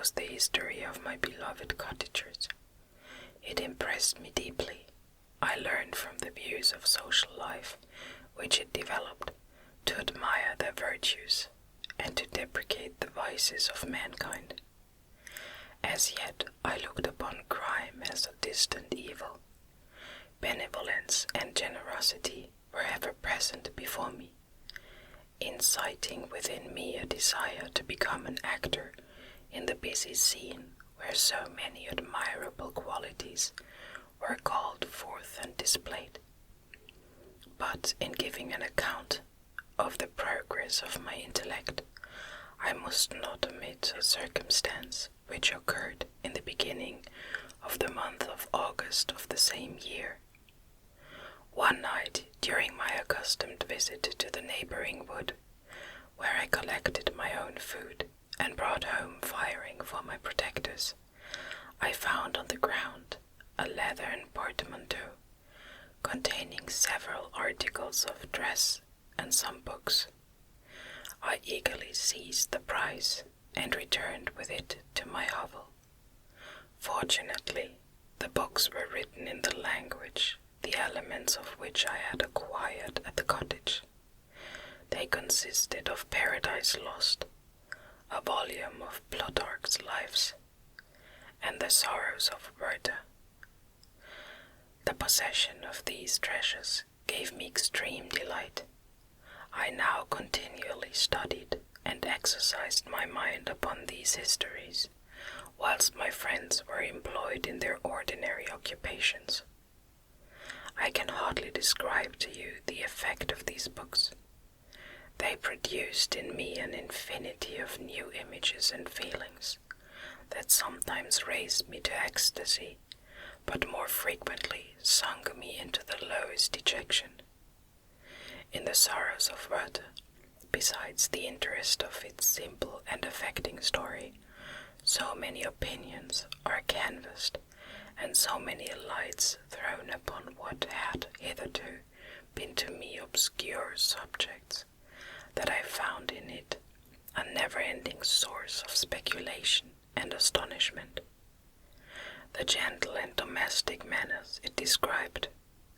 was the history of my beloved cottagers. It impressed me deeply. I learned from the views of social life which it developed to admire their virtues and to deprecate the vices of mankind. As yet I looked upon crime as a distant evil. Benevolence and generosity were ever present before me, inciting within me a desire to become an actor in the busy scene where so many admirable qualities were called forth and displayed. But in giving an account of the progress of my intellect, I must not omit a circumstance which occurred in the beginning of the month of August of the same year. One night, during my accustomed visit to the neighboring wood, where I collected my own food and brought home firing for my protectors, I found on the ground a leathern portmanteau containing several articles of dress and some books. I eagerly seized the prize and returned with it to my hovel. Fortunately, the books were written in the language, the elements of which I had acquired at the cottage. They consisted of Paradise Lost, a volume of Plutarch's Lives, and the Sorrows of Werther. The possession of these treasures gave me extreme delight. I now continually studied and exercised my mind upon these histories, whilst my friends were employed in their ordinary occupations. I can hardly describe to you the effect of these books. They produced in me an infinity of new images and feelings that sometimes raised me to ecstasy, but more frequently sunk me into the lowest dejection. In the Sorrows of Werther, besides the interest of its simple and affecting story, so many opinions are canvassed, and so many lights thrown upon what had hitherto been to me obscure subjects, that I found in it a never-ending source of speculation and astonishment. The gentle and domestic manners it described,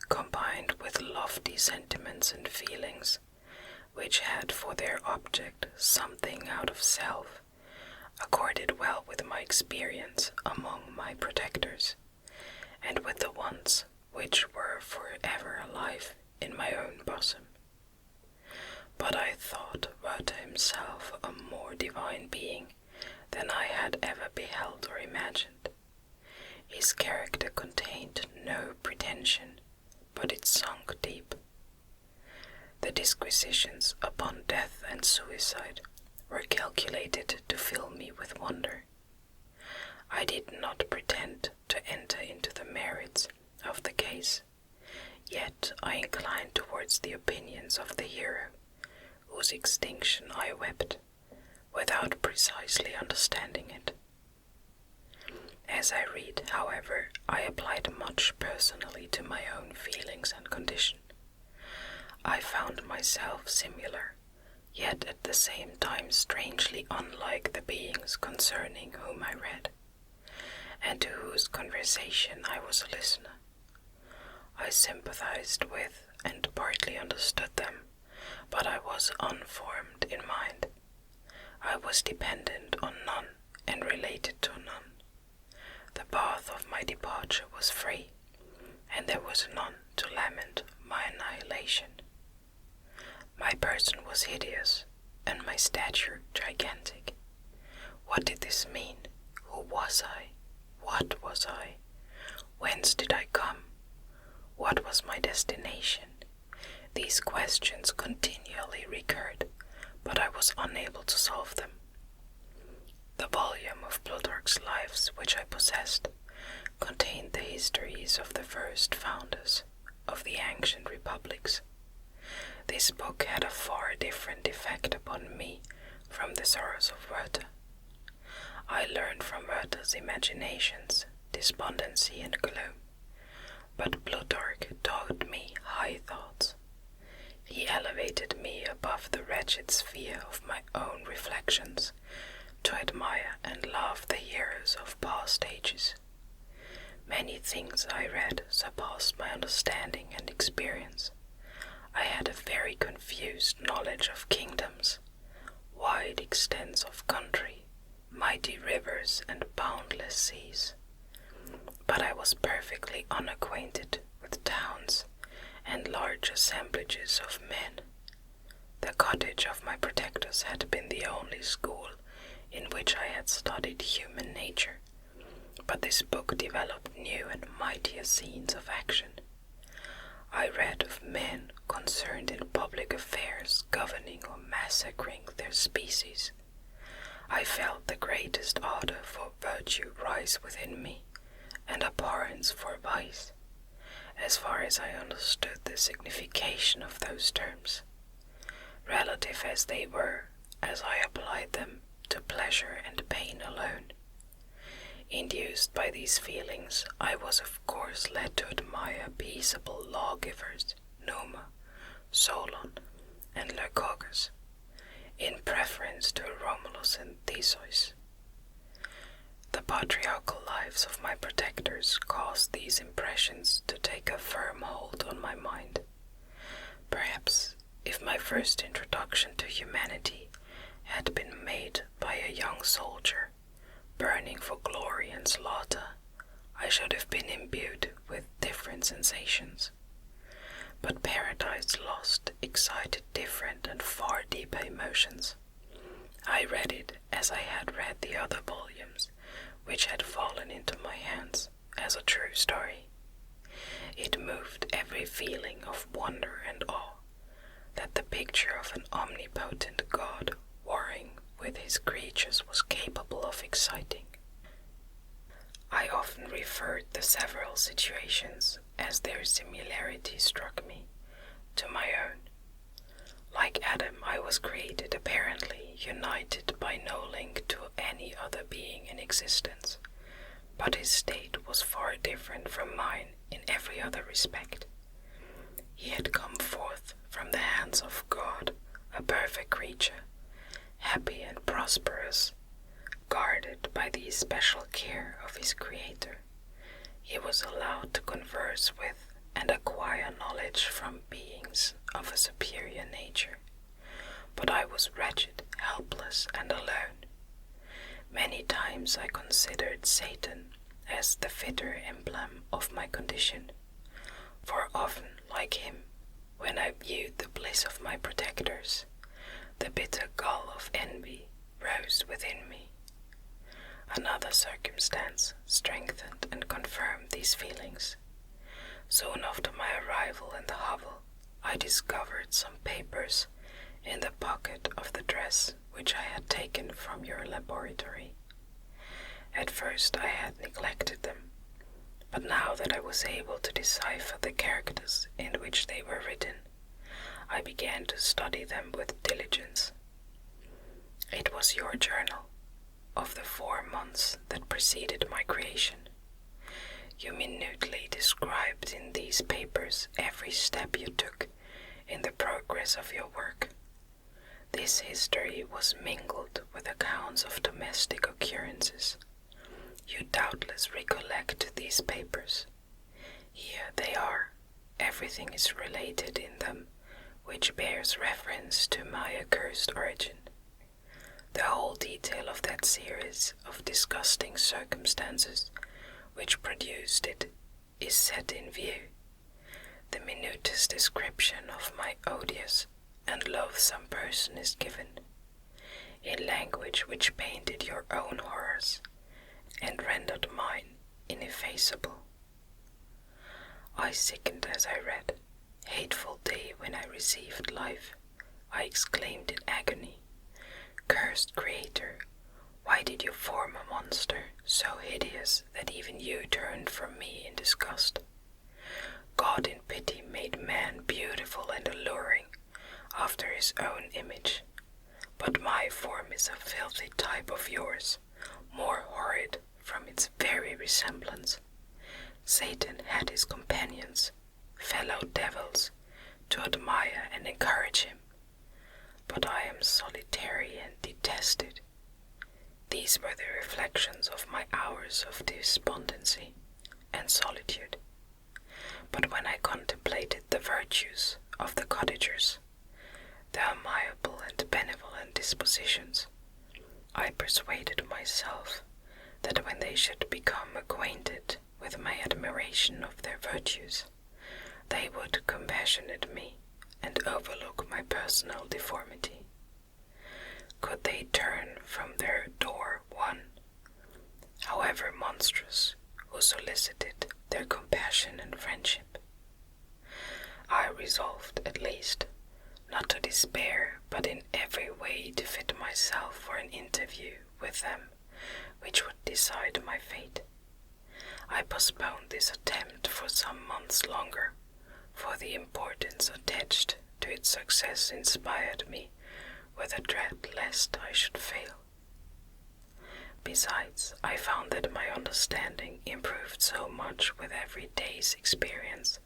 combined with lofty sentiments and feelings, which had for their object something out of self, accorded well with my experience among my protectors, and with the ones which were forever alive in my own bosom. But I thought Werther himself a more divine being than I had ever beheld or imagined. His character contained no pretension, but it sunk deep. The disquisitions upon death and suicide were calculated to fill me with wonder. I did not pretend to enter into the merits of the case, yet I inclined towards the opinions of the hero, whose extinction I wept, without precisely understanding it. As I read, however, I applied much personally to my own feelings and condition. I found myself similar, yet at the same time strangely unlike the beings concerning whom I read, and to whose conversation I was a listener. I sympathized with and partly understood them, but I was unformed in mind. I was dependent on none and related to none. The path of my departure was free, and there was none to lament my annihilation. My person was hideous, and my stature gigantic. What did this mean? Who was I? What was I? Whence did I come? What was my destination? These questions continually recurred, but I was unable to solve them. The volume of Plutarch's Lives which I possessed contained the histories of the first founders of the ancient republics. This book had a far different effect upon me from the Sorrows of Werther. I learned from Werther's imaginations, despondency and gloom, but Plutarch taught me high thoughts. He elevated me above the wretched sphere of my own reflections to admire and love the heroes of past ages. Many things I read surpassed my understanding and experience. I had a very confused knowledge of kingdoms, wide extents of country, mighty rivers and boundless seas. But I was perfectly unacquainted with towns and large assemblages of men. The cottage of my protectors had been the only school in which I had studied human nature, but this book developed new and mightier scenes of action. I read of men concerned in public affairs governing or massacring their species. I felt the greatest ardor for virtue rise within me, and abhorrence for vice, as far as I understood the signification of those terms, relative as they were, as I applied them to pleasure and pain alone. Induced by these feelings, I was of course led to admire peaceable lawgivers, Numa, Solon, and Lycurgus, in preference to Romulus and Theseus. The patriarchal lives of my protectors caused these impressions to take a firm hold on my mind. Perhaps if my first introduction to humanity had been made by a young soldier, burning for glory and slaughter, I should have been imbued with different sensations. But Paradise Lost excited different and far deeper emotions. I read it as I had read the other volumes, which had fallen into my hands as a true story. It moved every feeling of wonder and awe that the picture of an omnipotent God warring with his creatures was capable of exciting. I often referred the several situations, as their similarity struck me, to my own. Like Adam, I was created apparently united by no link to any other being in existence, but his state was far different from mine in every other respect. He had come forth from the hands of God, a perfect creature, happy and prosperous, guarded by the especial care of his Creator. He was allowed to converse with and acquire knowledge from beings of a superior nature, but I was wretched, helpless, and alone. Many times I considered Satan as the fitter emblem of my condition, for often, like him, when I viewed the bliss of my protectors, the bitter gall of envy rose within me. Another circumstance strengthened and confirmed these feelings. Soon after my arrival in the hovel, I discovered some papers in the pocket of the dress which I had taken from your laboratory. At first I had neglected them, but now that I was able to decipher the characters in which they were written, I began to study them with diligence. It was your journal of the 4 months that preceded my creation. You minutely described in these papers every step you took in the progress of your work. This history was mingled with accounts of domestic occurrences. You doubtless recollect these papers. Here they are. Everything is related in them which bears reference to my accursed origin. The whole detail of that series of disgusting circumstances which produced it is set in view. The minutest description of my odious and loathsome person is given, in language which painted your own horrors and rendered mine ineffaceable. I sickened as I read. Hateful day when I received life, I exclaimed in agony. Cursed Creator, why did you form a monster so hideous that even you turned from me in disgust? God in pity made man beautiful and alluring after his own image, but my form is a filthy type of yours, more horrid from its very resemblance. Satan had his companions, fellow devils, to admire and encourage him, but I am solitary and detested. These were the reflections of my hours of despondency and solitude. But when I contemplated the virtues of the cottagers, their amiable and benevolent dispositions, I persuaded myself that when they should become acquainted with my admiration of their virtues, they would compassionate me and overlook my personal deformity. Could they turn from their door one, however monstrous, who solicited their compassion and friendship? I resolved, at least, not to despair, but in every way to fit myself for an interview with them, which would decide my fate. I postponed this attempt for some months longer, for the importance attached to its success inspired me with a dread lest I should fail. Besides, I found that my understanding improved so much with every day's experience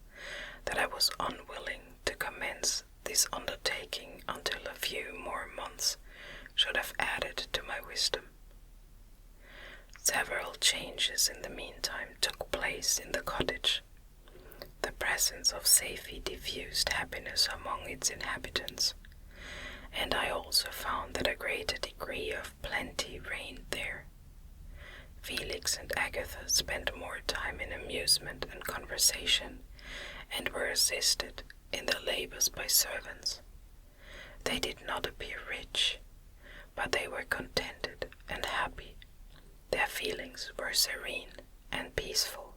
that I was unwilling to commence this undertaking until a few more months should have added to my wisdom. Several changes in the meantime took place in the cottage. The presence of Safety diffused happiness among its inhabitants, and I also found that a greater degree of plenty reigned there. Felix and Agatha spent more time in amusement and conversation, and were assisted in their labors by servants. They did not appear rich, but they were contented and happy. Their feelings were serene and peaceful,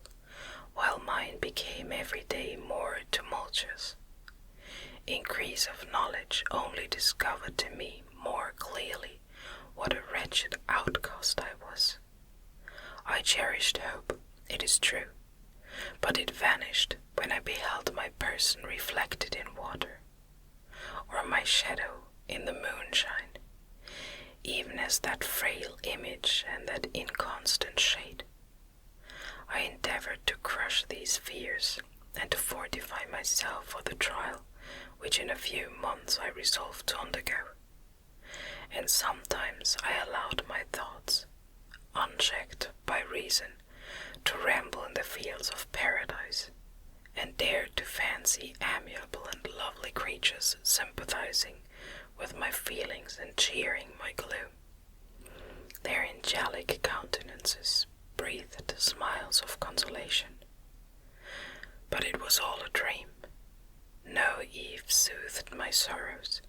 while mine became every day more tumultuous. Increase of knowledge only discovered to me more clearly what a wretched outcast I was. I cherished hope, it is true, but it vanished when I beheld my person reflected in water, or my shadow in the moonshine, even as that frail image and that inconstant shade. I endeavored to crush these fears and to fortify myself for the trial which in a few months I resolved to undergo. And sometimes I allowed my thoughts, unchecked by reason, to ramble in the fields of paradise, and dared to fancy amiable and lovely creatures sympathizing with my feelings and cheering my gloom. Their angelic countenances breathed smiles of consolation. But it was all a dream. No Eve soothed my sorrows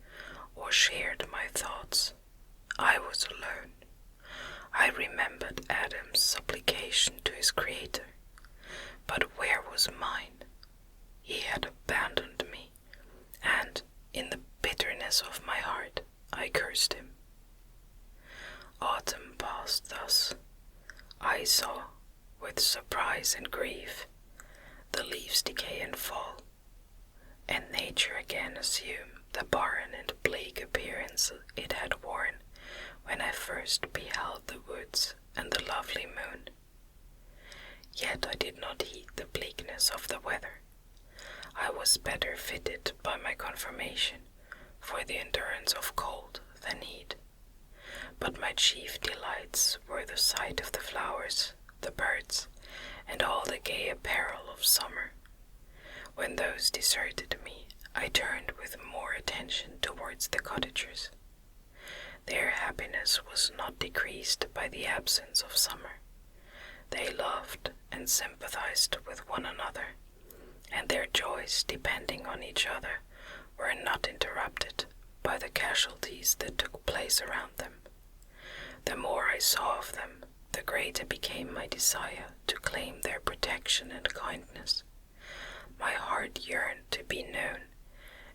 or shared my thoughts. I was alone. I remembered Adam's supplication to his Creator, but where was mine? He had abandoned me, and in the bitterness of my heart I cursed him. Autumn passed thus. I saw, with surprise and grief, the leaves decay and fall, and nature again assumed the barren and bleak appearance it had worn when I first beheld the woods and the lovely moon. Yet I did not heed the bleakness of the weather. I was better fitted by my conformation for the endurance of cold than heat. But my chief delights were the sight of the flowers, the birds, and all the gay apparel of summer. When those deserted me, I turned with more attention towards the cottagers. Their happiness was not decreased by the absence of summer. They loved and sympathized with one another, and their joys, depending on each other, were not interrupted by the casualties that took place around them. The more I saw of them, the greater became my desire to claim their protection and kindness. My heart yearned to be known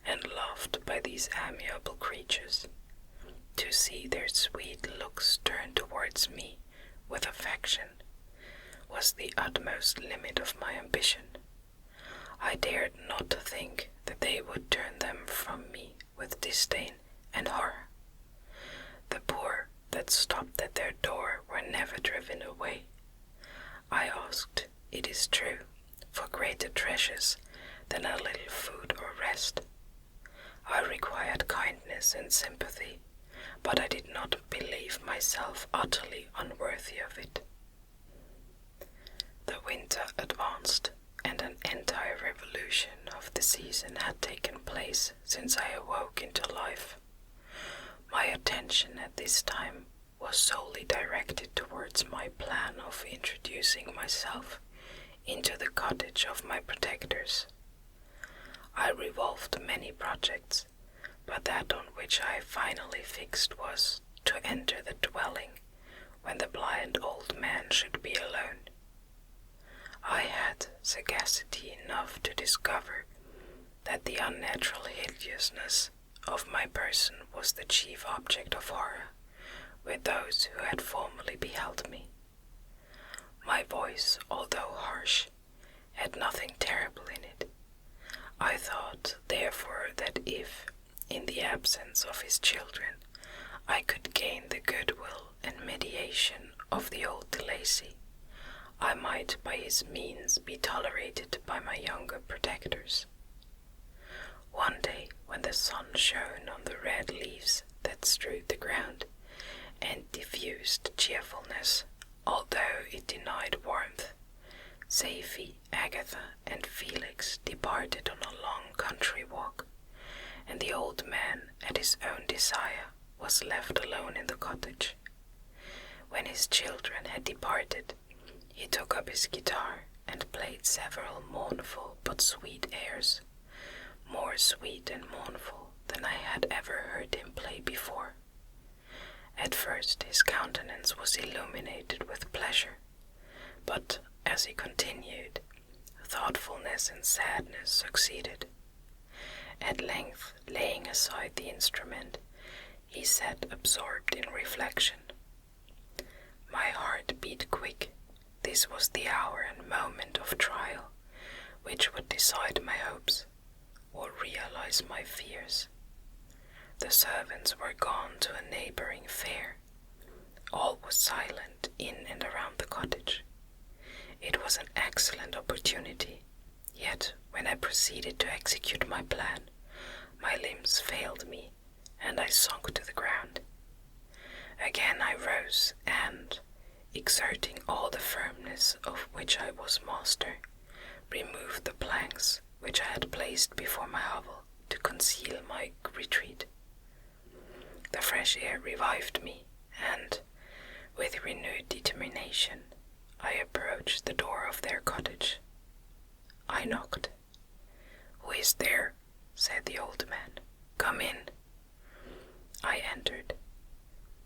and loved by these amiable creatures. To see their sweet looks turned towards me with affection was the utmost limit of my ambition. I dared not think that they would turn them from me with disdain and horror. The poor that stopped at their door were never driven away. I asked, it is true, for greater treasures than a little food or rest. I required kindness and sympathy, but I did not believe myself utterly unworthy of it. The winter advanced, and an entire revolution of the season had taken place since I awoke into life. My attention at this time was solely directed towards my plan of introducing myself into the cottage of my protectors. I revolved many projects, but that on which I finally fixed was to enter the dwelling when the blind old man should be alone. I had sagacity enough to discover that the unnatural hideousness of my person was the chief object of horror with those who had formerly beheld me. My voice, although harsh, had nothing terrible in it. I thought, therefore, that if, in the absence of his children, I could gain the goodwill and mediation of the old de Lacy, I might by his means be tolerated by my younger protectors. One day, when the sun shone on the red leaves that strewed the ground, and diffused cheerfulness, although it denied warmth, Safie, Agatha, and Felix departed on a long country walk, and the old man, at his own desire, was left alone in the cottage. When his children had departed, he took up his guitar and played several mournful but sweet airs, more sweet and mournful than I had ever heard him play before. At first his countenance was illuminated with pleasure, but as he continued, thoughtfulness and sadness succeeded. At length, laying aside the instrument, he sat absorbed in reflection. My heart beat quick. This was the hour and moment of trial, which would decide my hopes, or realize my fears. The servants were gone to a neighboring fair. All was silent in and around the cottage. It was an excellent opportunity, yet when I proceeded to execute my plan, my limbs failed me, and I sunk to the ground. Again I rose, and, exerting all the firmness of which I was master, removed the planks which I had placed before my hovel to conceal my retreat. The fresh air revived me, and, with renewed determination, I approached the door of their cottage. I knocked. "Who is there?" said the old man. "Come in." I entered.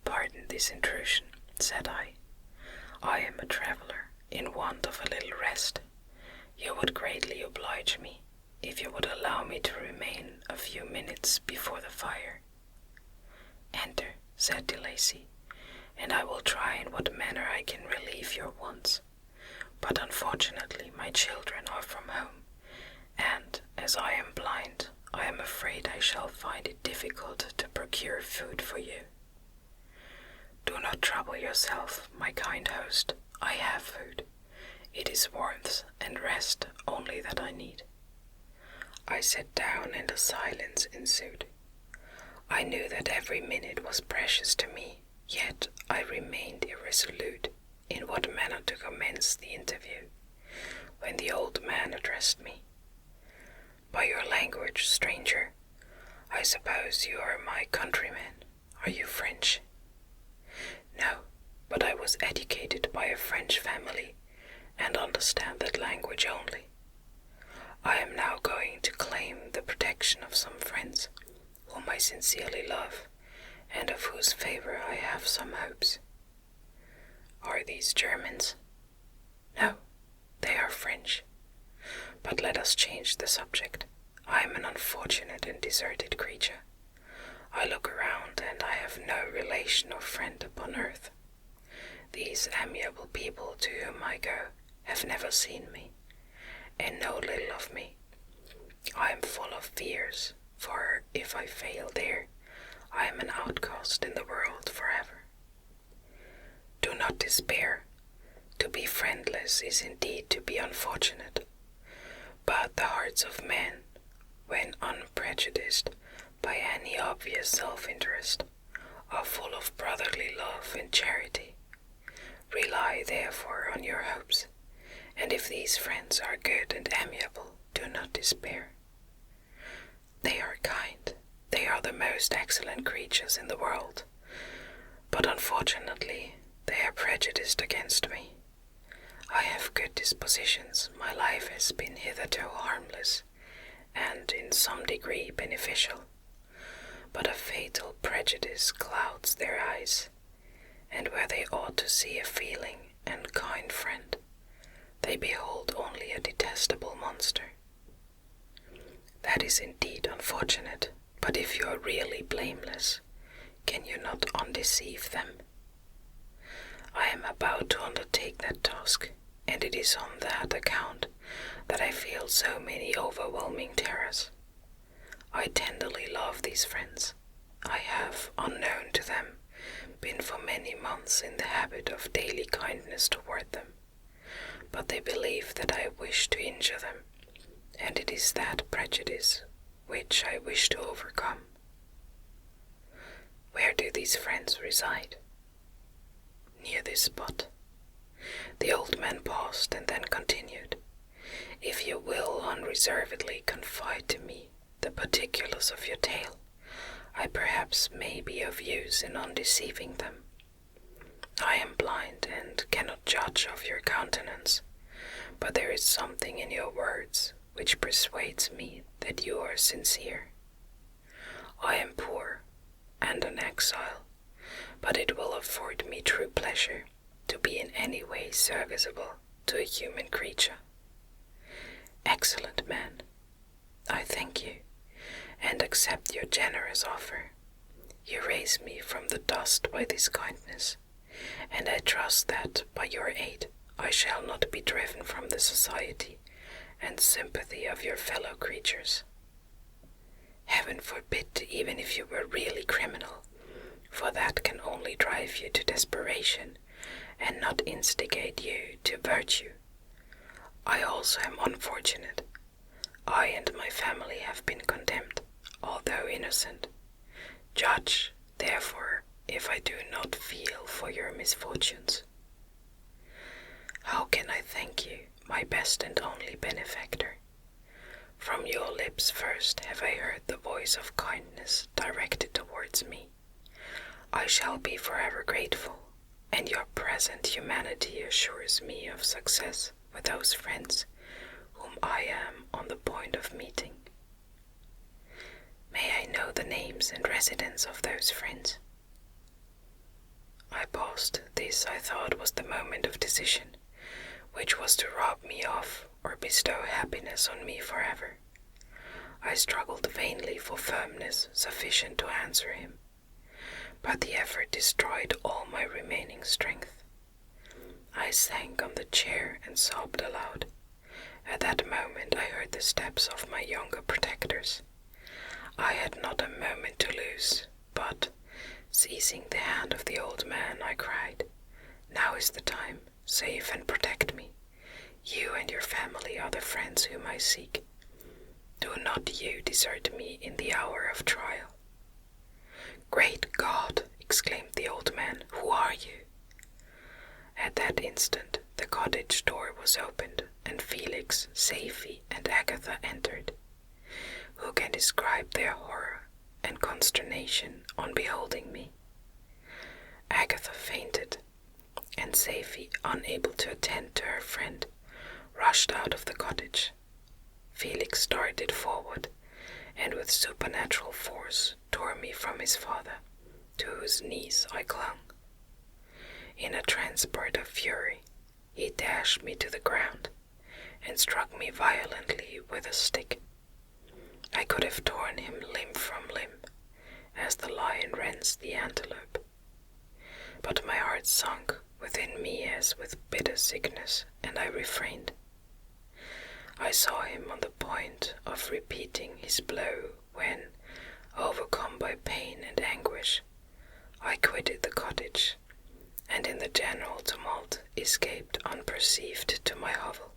"Pardon this intrusion," said I. "I am a traveller, in want of a little rest. You would greatly oblige me if you would allow me to remain a few minutes before the fire." "Enter," said de Lacy, "and I will try in what manner I can relieve your wants. But unfortunately my children are from home, and, as I am blind, I am afraid I shall find it difficult to procure food for you." "Do not trouble yourself, my kind host. I have food. It is warmth and rest only that I need." I sat down and a silence ensued. I knew that every minute was precious to me, yet I remained irresolute in what manner to commence the interview, when the old man addressed me. "By your language, stranger, I suppose you are my countrymen. Are you French?" "No, but I was educated by a French family, and understand that language only. I am now going to claim the protection of some friends, whom I sincerely love, and of whose favor I have some hopes." "Are these Germans?" "No, they are French. But let us change the subject. I am an unfortunate and deserted creature. I look around, and I have no relation or friend upon earth. These amiable people to whom I go have never seen me, and know little of me. I am full of fears, for if I fail there, I am an outcast in the world forever. Do not despair. To be friendless is indeed to be unfortunate, but the hearts of men, when unprejudiced by any obvious self-interest, are full of brotherly love and charity. Rely therefore on your hopes, and if these friends are good and amiable, do not despair. They are kind, they are the most excellent creatures in the world, but unfortunately they are prejudiced against me. I have good dispositions, my life has been hitherto harmless, and in some degree beneficial, but a fatal prejudice clouds their eyes, and where they ought to see a feeling and kind friend, they behold only a detestable monster. That is indeed unfortunate, but if you are really blameless, can you not undeceive them? I am about to undertake that task, and it is on that account that I feel so many overwhelming terrors. I tenderly love these friends. I have, unknown to them, been for many months in the habit of daily kindness toward them, but they believe that I wish to injure them, and it is that prejudice which I wish to overcome. Where do these friends reside? Near this spot. The old man paused and then continued, If you will unreservedly confide to me the particulars of your tale, I perhaps may be of use in undeceiving them. I am blind and cannot judge of your countenance, but there is something in your words which persuades me that you are sincere. I am poor and an exile, but it will afford me true pleasure to be in any way serviceable to a human creature. Excellent man, I thank you, and accept your generous offer. You raise me from the dust by this kindness, and I trust that by your aid I shall not be driven from the society and sympathy of your fellow creatures. Heaven forbid, even if you were really criminal, for that can only drive you to desperation and not instigate you to virtue. I also am unfortunate. I and my family have been condemned, although innocent. Judge, therefore, if I do not feel for your misfortunes. How can I thank you, my best and only benefactor? From your lips first have I heard the voice of kindness directed towards me. I shall be forever grateful, and your present humanity assures me of success with those friends whom I am on the point of meeting. May I know the names and residence of those friends? I paused. This, I thought, was the moment of decision, which was to rob me of or bestow happiness on me forever. I struggled vainly for firmness sufficient to answer him, but the effort destroyed all my remaining strength. I sank on the chair and sobbed aloud. At that moment I heard the steps of my younger protectors. I had not a moment to lose, but, seizing the hand of the old man, I cried, Now is the time, save and protect me. You and your family are the friends whom I seek. Do not you desert me in the hour of trial. Great God, exclaimed the old man, who are you? At that instant the cottage door was opened, and Felix, Safie, and Agatha entered. Who can describe their horror and consternation on beholding me? Agatha fainted, and Safie, unable to attend to her friend, rushed out of the cottage. Felix started forward, and with supernatural force tore me from his father, to whose knees I clung. In a transport of fury, he dashed me to the ground, and struck me violently with a stick. I could have torn him limb from limb, as the lion rends the antelope. But my heart sunk within me as with bitter sickness, and I refrained. I saw him on the point of repeating his blow when, overcome by pain and anguish, I quitted the cottage, and in the general tumult escaped unperceived to my hovel.